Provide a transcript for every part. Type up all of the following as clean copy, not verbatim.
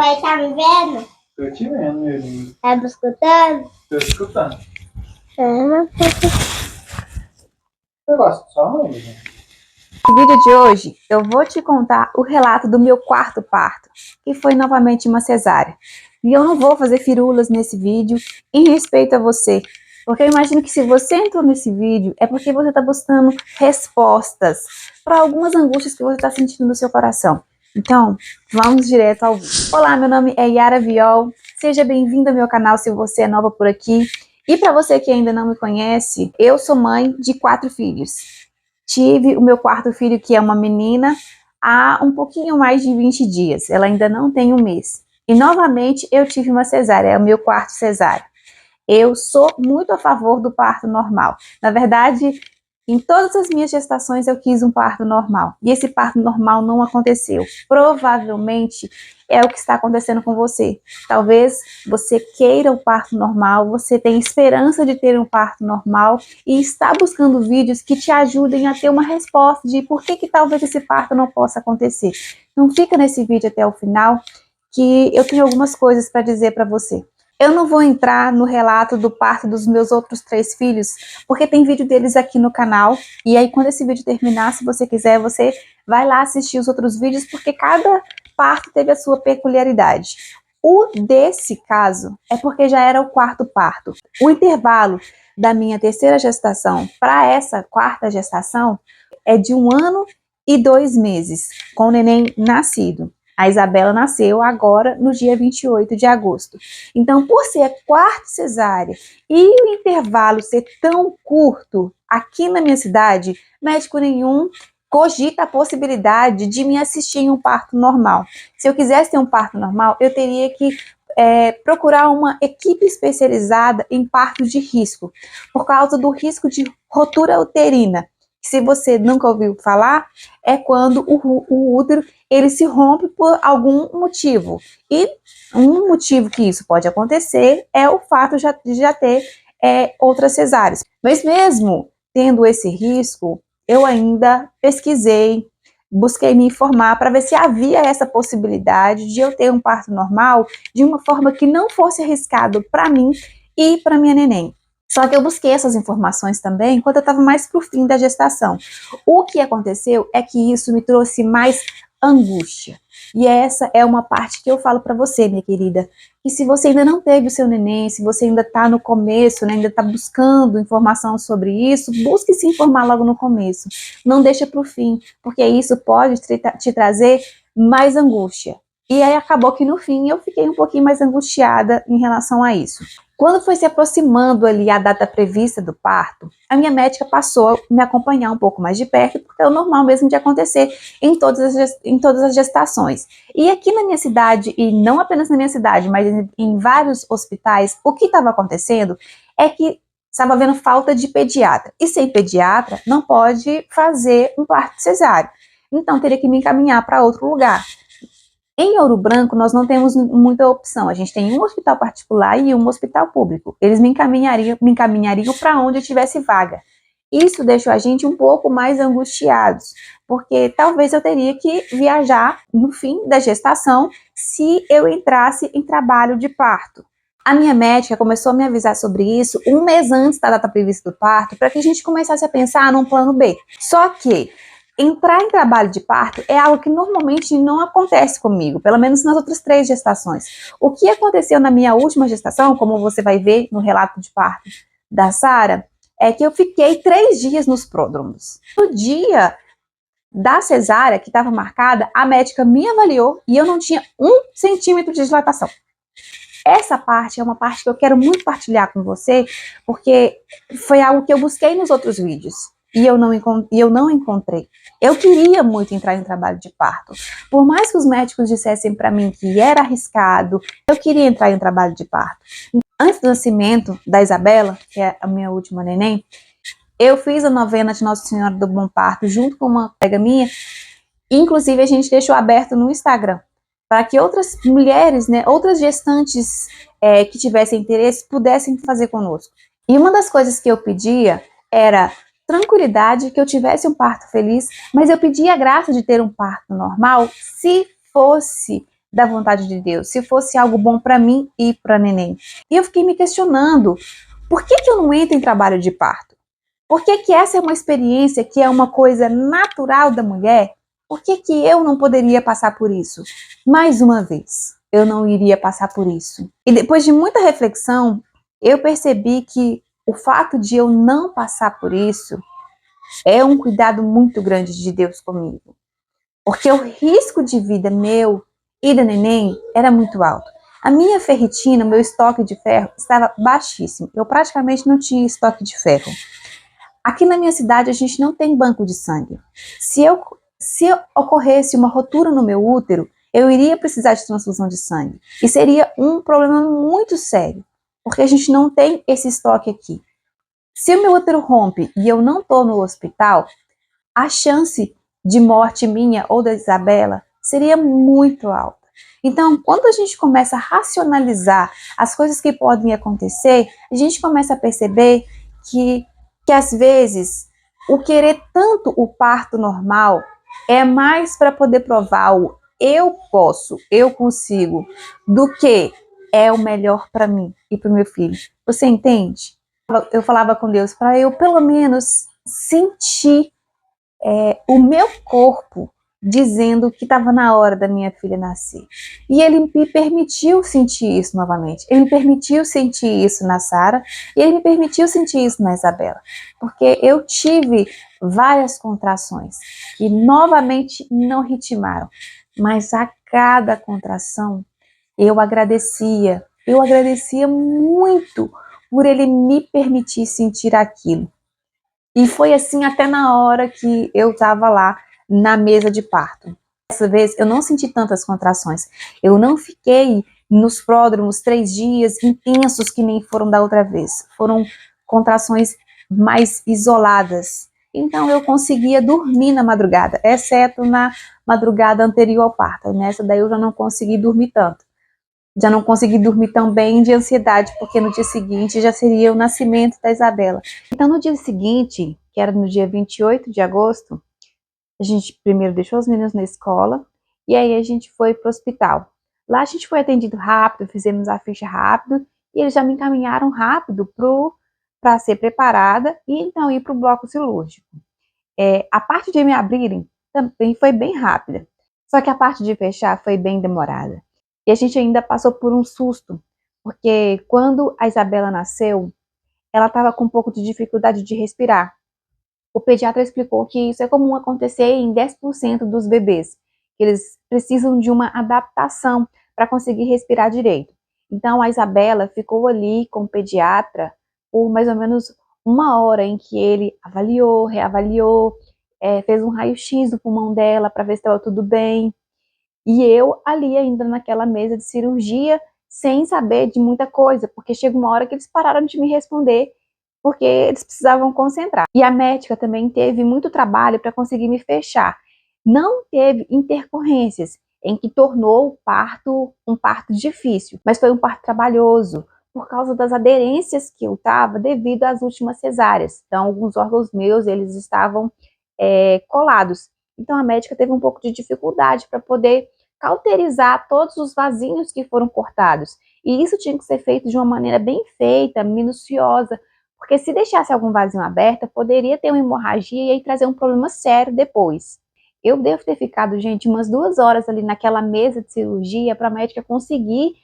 Papai tá me vendo? Tô te vendo, meu lindo. Tá me escutando? Tô escutando. Você Você gosta de sua mãe, gente? No vídeo de hoje, eu vou te contar o relato do meu quarto parto, que foi novamente uma cesárea. E eu não vou fazer firulas nesse vídeo em respeito a você, porque eu imagino que se você entrou nesse vídeo é porque você está buscando respostas para algumas angústias que você está sentindo no seu coração. Então, vamos direto ao vídeo. Olá, meu nome é Yara Viol, seja bem-vindo ao meu canal se você é nova por aqui. E para você que ainda não me conhece, eu sou mãe de 4 filhos. Tive o meu quarto filho, que é uma menina, há um pouquinho mais de 20 dias. Ela ainda não tem 1 mês. E novamente eu tive uma cesárea, é o meu quarto cesárea. Eu sou muito a favor do parto normal. Na verdade, em todas as minhas gestações eu quis um parto normal. E esse parto normal não aconteceu. Provavelmente é o que está acontecendo com você. Talvez você queira o parto normal, você tenha esperança de ter um parto normal e está buscando vídeos que te ajudem a ter uma resposta de por que talvez esse parto não possa acontecer. Então fica nesse vídeo até o final, que eu tenho algumas coisas para dizer para você. Eu não vou entrar no relato do parto dos meus outros 3 filhos, porque tem vídeo deles aqui no canal, e aí quando esse vídeo terminar, se você quiser, você vai lá assistir os outros vídeos, porque cada parto teve a sua peculiaridade. O desse caso é porque já era o 4º parto. O intervalo da minha 3ª gestação para essa 4ª gestação é de 1 ano e 2 meses, com o neném nascido. A Isabela nasceu agora no dia 28 de agosto. Então, por ser 4ª cesárea e o intervalo ser tão curto, aqui na minha cidade, médico nenhum cogita a possibilidade de me assistir em um parto normal. Se eu quisesse ter um parto normal, eu teria que procurar uma equipe especializada em partos de risco, por causa do risco de rotura uterina. Se você nunca ouviu falar, é quando o útero ele se rompe por algum motivo. E um motivo que isso pode acontecer é o fato de já ter outras cesáreas. Mas mesmo tendo esse risco, eu ainda pesquisei, busquei me informar para ver se havia essa possibilidade de eu ter um parto normal de uma forma que não fosse arriscado para mim e para minha neném. Só que eu busquei essas informações também quando eu estava mais pro fim da gestação. O que aconteceu é que isso me trouxe mais angústia. E essa é uma parte que eu falo para você, minha querida, que se você ainda não teve o seu neném, se você ainda está no começo, né, ainda está buscando informação sobre isso, busque se informar logo no começo. Não deixa para o fim, porque isso pode te trazer mais angústia. E aí acabou que no fim eu fiquei um pouquinho mais angustiada em relação a isso. Quando foi se aproximando ali a data prevista do parto, a minha médica passou a me acompanhar um pouco mais de perto, porque é o normal mesmo de acontecer em todas as gestações. E aqui na minha cidade, e não apenas na minha cidade, mas em vários hospitais, o que estava acontecendo é que estava havendo falta de pediatra. E sem pediatra, não pode fazer um parto cesáreo. Então, teria que me encaminhar para outro lugar. Em Ouro Branco, nós não temos muita opção. A gente tem um hospital particular e um hospital público. Eles me encaminhariam para onde eu tivesse vaga. Isso deixou a gente um pouco mais angustiados, porque talvez eu teria que viajar no fim da gestação se eu entrasse em trabalho de parto. A minha médica começou a me avisar sobre isso 1 mês antes da data prevista do parto, para que a gente começasse a pensar num plano B. Só que entrar em trabalho de parto é algo que normalmente não acontece comigo, pelo menos nas outras 3 gestações. O que aconteceu na minha última gestação, como você vai ver no relato de parto da Sara, é que eu fiquei 3 dias nos pródromos. No dia da cesárea, que estava marcada, a médica me avaliou e eu não tinha 1 centímetro de dilatação. Essa parte é uma parte que eu quero muito partilhar com você, porque foi algo que eu busquei nos outros vídeos. E eu não encontrei. Eu queria muito entrar em trabalho de parto. Por mais que os médicos dissessem para mim que era arriscado, eu queria entrar em trabalho de parto. Antes do nascimento da Isabela, que é a minha última neném, eu fiz a novena de Nossa Senhora do Bom Parto junto com uma colega minha. Inclusive, a gente deixou aberto no Instagram, para que outras mulheres, né, outras gestantes que tivessem interesse, pudessem fazer conosco. E uma das coisas que eu pedia era tranquilidade, que eu tivesse um parto feliz, mas eu pedia a graça de ter um parto normal se fosse da vontade de Deus, se fosse algo bom para mim e para neném. E eu fiquei me questionando, por que eu não entro em trabalho de parto? Por que essa é uma experiência que é uma coisa natural da mulher? Por que eu não poderia passar por isso? Mais uma vez, eu não iria passar por isso. E depois de muita reflexão, eu percebi que o fato de eu não passar por isso é um cuidado muito grande de Deus comigo. Porque o risco de vida meu e da neném era muito alto. A minha ferritina, meu estoque de ferro, estava baixíssimo. Eu praticamente não tinha estoque de ferro. Aqui na minha cidade a gente não tem banco de sangue. Se ocorresse uma rotura no meu útero, eu iria precisar de transfusão de sangue. E seria um problema muito sério, porque a gente não tem esse estoque aqui. Se o meu útero rompe e eu não estou no hospital, a chance de morte minha ou da Isabela seria muito alta. Então, quando a gente começa a racionalizar as coisas que podem acontecer, a gente começa a perceber que às vezes o querer tanto o parto normal é mais para poder provar o eu posso, eu consigo, do que é o melhor para mim e para o meu filho. Você entende? Eu falava com Deus para eu pelo menos sentir o meu corpo dizendo que estava na hora da minha filha nascer. E ele me permitiu sentir isso novamente. Ele me permitiu sentir isso na Sara e ele me permitiu sentir isso na Isabela. Porque eu tive várias contrações que novamente não ritmaram. Mas a cada contração eu agradecia. Eu agradecia muito por ele me permitir sentir aquilo. E foi assim até na hora que eu estava lá na mesa de parto. Dessa vez eu não senti tantas contrações. Eu não fiquei nos pródromos 3 dias intensos que nem foram da outra vez. Foram contrações mais isoladas. Então eu conseguia dormir na madrugada, exceto na madrugada anterior ao parto. Nessa daí eu já não consegui dormir tanto. Já não consegui dormir tão bem de ansiedade, porque no dia seguinte já seria o nascimento da Isabela. Então, no dia seguinte, que era no dia 28 de agosto, a gente primeiro deixou os meninos na escola, e aí a gente foi para o hospital. Lá a gente foi atendido rápido, fizemos a ficha rápido, e eles já me encaminharam rápido para ser preparada, e então ir para o bloco cirúrgico. A parte de me abrirem também foi bem rápida, só que a parte de fechar foi bem demorada. E a gente ainda passou por um susto, porque quando a Isabela nasceu, ela estava com um pouco de dificuldade de respirar. O pediatra explicou que isso é comum acontecer em 10% dos bebês, que eles precisam de uma adaptação para conseguir respirar direito. Então a Isabela ficou ali com o pediatra por mais ou menos 1 hora, em que ele avaliou, reavaliou, fez um raio-x do pulmão dela para ver se estava tudo bem. E eu ali ainda naquela mesa de cirurgia, sem saber de muita coisa, porque chega uma hora que eles pararam de me responder, porque eles precisavam concentrar. E a médica também teve muito trabalho para conseguir me fechar. Não teve intercorrências, em que tornou o parto um parto difícil, mas foi um parto trabalhoso, por causa das aderências que eu estava devido às últimas cesáreas. Então, alguns órgãos meus, eles estavam colados. Então a médica teve um pouco de dificuldade para poder cauterizar todos os vasinhos que foram cortados. E isso tinha que ser feito de uma maneira bem feita, minuciosa, porque se deixasse algum vasinho aberto, poderia ter uma hemorragia e aí trazer um problema sério depois. Eu devo ter ficado, gente, umas 2 horas ali naquela mesa de cirurgia para a médica conseguir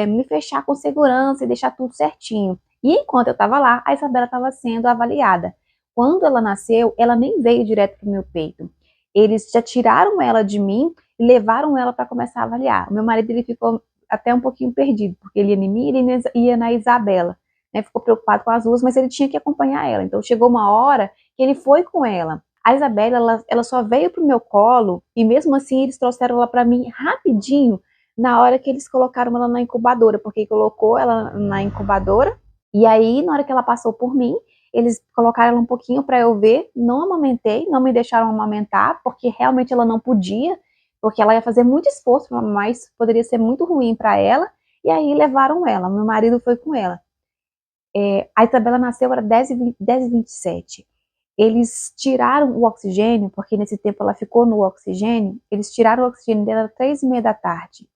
me fechar com segurança e deixar tudo certinho. E enquanto eu estava lá, a Isabela estava sendo avaliada. Quando ela nasceu, ela nem veio direto para o meu peito. Eles já tiraram ela de mim e levaram ela para começar a avaliar. O meu marido, ele ficou até um pouquinho perdido, porque ele ia em mim e ele ia na Isabela. Né? Ficou preocupado com as duas, mas ele tinha que acompanhar ela. Então chegou uma hora que ele foi com ela. A Isabela, ela só veio para o meu colo e mesmo assim eles trouxeram ela para mim rapidinho na hora que eles colocaram ela na incubadora, porque colocou ela na incubadora e aí na hora que ela passou por mim, eles colocaram ela um pouquinho para eu ver, não amamentei, não me deixaram amamentar, porque realmente ela não podia, porque ela ia fazer muito esforço, mas poderia ser muito ruim para ela, e aí levaram ela, meu marido foi com ela. A Isabela nasceu, era 10h27. eles tiraram o oxigênio, porque nesse tempo ela ficou no oxigênio, eles tiraram o oxigênio dela às 3h30 da tarde.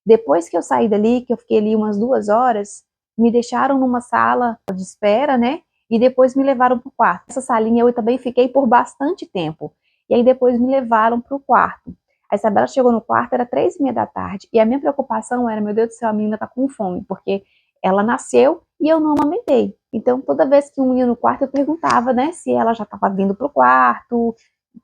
Depois que eu saí dali, que eu fiquei ali umas 2 horas, me deixaram numa sala de espera, né? E depois me levaram para o quarto. Essa salinha eu também fiquei por bastante tempo. E aí depois me levaram para o quarto. A Isabela chegou no quarto, era 3h30 da tarde. E a minha preocupação era, meu Deus do céu, a menina tá com fome, porque ela nasceu e eu não amamentei. Então, toda vez que um ia no quarto, eu perguntava, né, se ela já estava vindo pro quarto,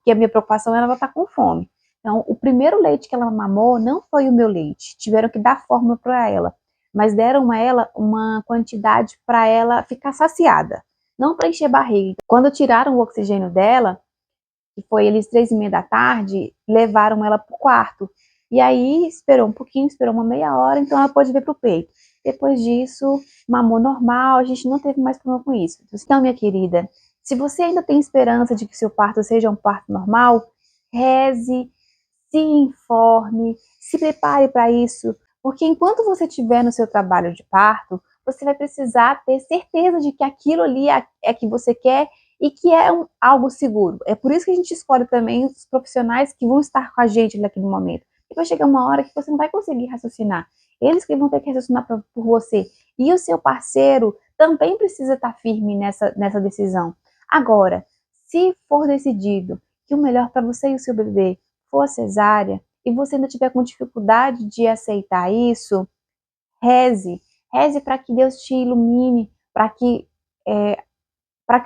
que a minha preocupação era ela estar com fome. Então, o primeiro leite que ela mamou não foi o meu leite. Tiveram que dar fórmula para ela, mas deram a ela uma quantidade para ela ficar saciada, não para encher barriga. Quando tiraram o oxigênio dela, que foi eles 3h30 da tarde, levaram ela pro quarto. E aí esperou um pouquinho, esperou uma meia hora, então ela pôde vir pro peito. Depois disso, mamou normal, a gente não teve mais problema com isso. Então, minha querida, se você ainda tem esperança de que seu parto seja um parto normal, reze, se informe, se prepare para isso, porque enquanto você estiver no seu trabalho de parto, você vai precisar ter certeza de que aquilo ali é que você quer e que é algo seguro. É por isso que a gente escolhe também os profissionais que vão estar com a gente naquele momento. E vai chegar uma hora que você não vai conseguir raciocinar. Eles que vão ter que raciocinar por você. E o seu parceiro também precisa estar firme nessa decisão. Agora, se for decidido que o melhor para você e o seu bebê for a cesárea, e você ainda tiver com dificuldade de aceitar isso, reze. Reze para que Deus te ilumine, para que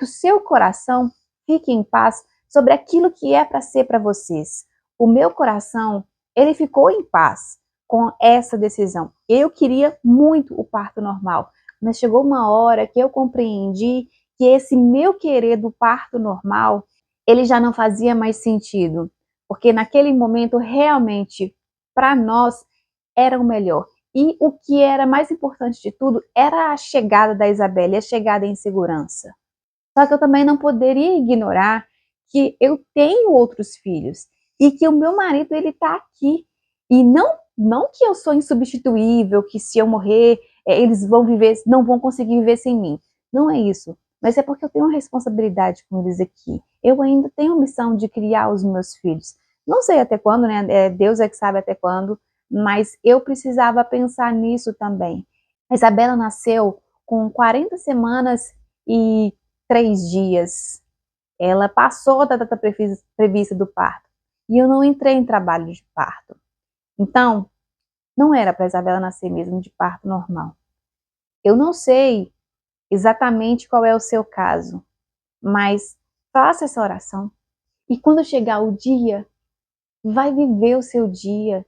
o seu coração fique em paz sobre aquilo que é para ser para vocês. O meu coração, ele ficou em paz com essa decisão. Eu queria muito o parto normal, mas chegou uma hora que eu compreendi que esse meu querer do parto normal, ele já não fazia mais sentido, porque naquele momento realmente para nós era o melhor. E o que era mais importante de tudo era a chegada da Isabela, a chegada em segurança. Só que eu também não poderia ignorar que eu tenho outros filhos e que o meu marido ele tá aqui. E não que eu sou insubstituível, que se eu morrer, eles vão viver, não vão conseguir viver sem mim. Não é isso. Mas é porque eu tenho uma responsabilidade com eles aqui. Eu ainda tenho a missão de criar os meus filhos. Não sei até quando, né? Deus é que sabe até quando, mas eu precisava pensar nisso também. A Isabela nasceu com 40 semanas e 3 dias. Ela passou da data prevista do parto. E eu não entrei em trabalho de parto. Então, não era para a Isabela nascer mesmo de parto normal. Eu não sei exatamente qual é o seu caso, mas faça essa oração. E quando chegar o dia, vai viver o seu dia.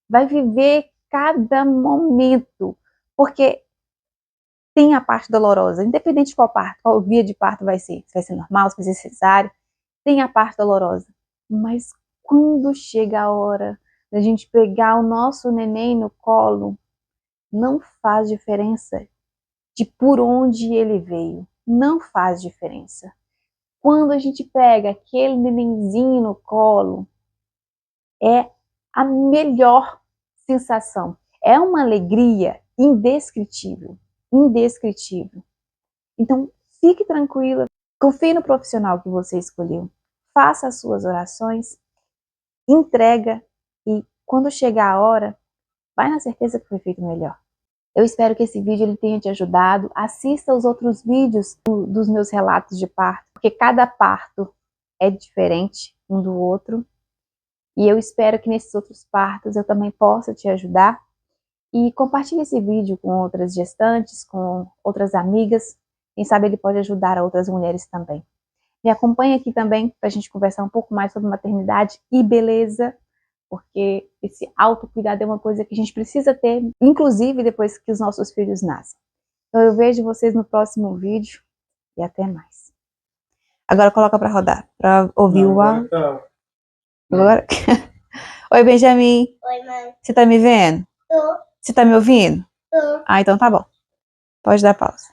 Vai viver cada momento. Porque tem a parte dolorosa, independente de qual parto, qual via de parto vai ser. Se vai ser normal, se vai ser cesárea, tem a parte dolorosa. Mas quando chega a hora da gente pegar o nosso neném no colo, não faz diferença de por onde ele veio. Não faz diferença. Quando a gente pega aquele nenenzinho no colo, é a melhor sensação. É uma alegria indescritível. Indescritível. Então, fique tranquila, confie no profissional que você escolheu, faça as suas orações, entrega e quando chegar a hora, vai na certeza que foi feito melhor. Eu espero que esse vídeo ele tenha te ajudado. Assista os outros vídeos dos meus relatos de parto, porque cada parto é diferente um do outro. E eu espero que nesses outros partos eu também possa te ajudar. E compartilhe esse vídeo com outras gestantes, com outras amigas. Quem sabe ele pode ajudar outras mulheres também. Me acompanhe aqui também para a gente conversar um pouco mais sobre maternidade e beleza, porque esse autocuidado é uma coisa que a gente precisa ter, inclusive depois que os nossos filhos nascem. Então eu vejo vocês no próximo vídeo e até mais. Agora coloca para rodar, para ouvir o áudio. Agora... Oi, Benjamin. Oi, mãe. Você tá me vendo? Tô. Você tá me ouvindo? Tô. Ah, então tá bom. Pode dar pausa.